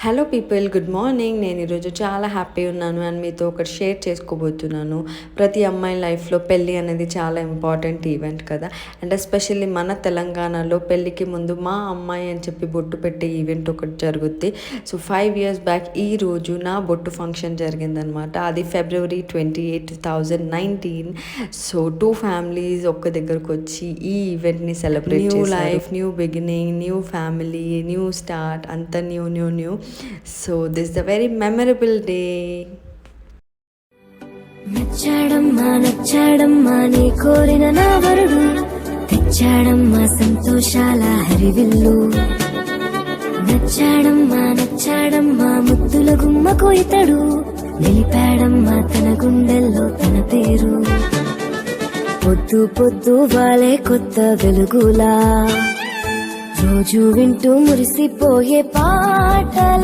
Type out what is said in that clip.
Hello people, good morning. నేను ఈరోజు చాలా హ్యాపీ ఉన్నాను అండ్ మీతో ఒకటి షేర్ చేసుకోబోతున్నాను. ప్రతి అమ్మాయి లైఫ్లో పెళ్ళి అనేది చాలా ఇంపార్టెంట్ ఈవెంట్ కదా. అండ్ ఎస్పెషల్లీ మన తెలంగాణలో పెళ్ళికి ముందు మా అమ్మాయి అని చెప్పి బొట్టు పెట్టే ఈవెంట్ ఒకటి జరుగుద్ది. సో 5 years బ్యాక్ ఈ రోజు నా బొట్టు ఫంక్షన్ జరిగిందనమాట. అది February 28, 2019. సో 2 families ఒక్క దగ్గరకు వచ్చి ఈ ఈవెంట్ని సెలబ్రేట్ చేశారు. New life, new beginning, new family, new start, అంత new. So this is a very memorable day. నచ్చాడమ్మా నీ కోరిన నా వరుడు, తెచ్చాడమ్మా సంతోషాల హరివిల్లు. నచ్చాడమ్మా ముద్దుల గుమ్మకు ఇతడు, నిలిపాడమ్మా తన గుండెల్లో తన పేరు. పొద్దు వాలే కొత్త వెలుగులా, రోజు వింటూ మురిసిపోయే పాటల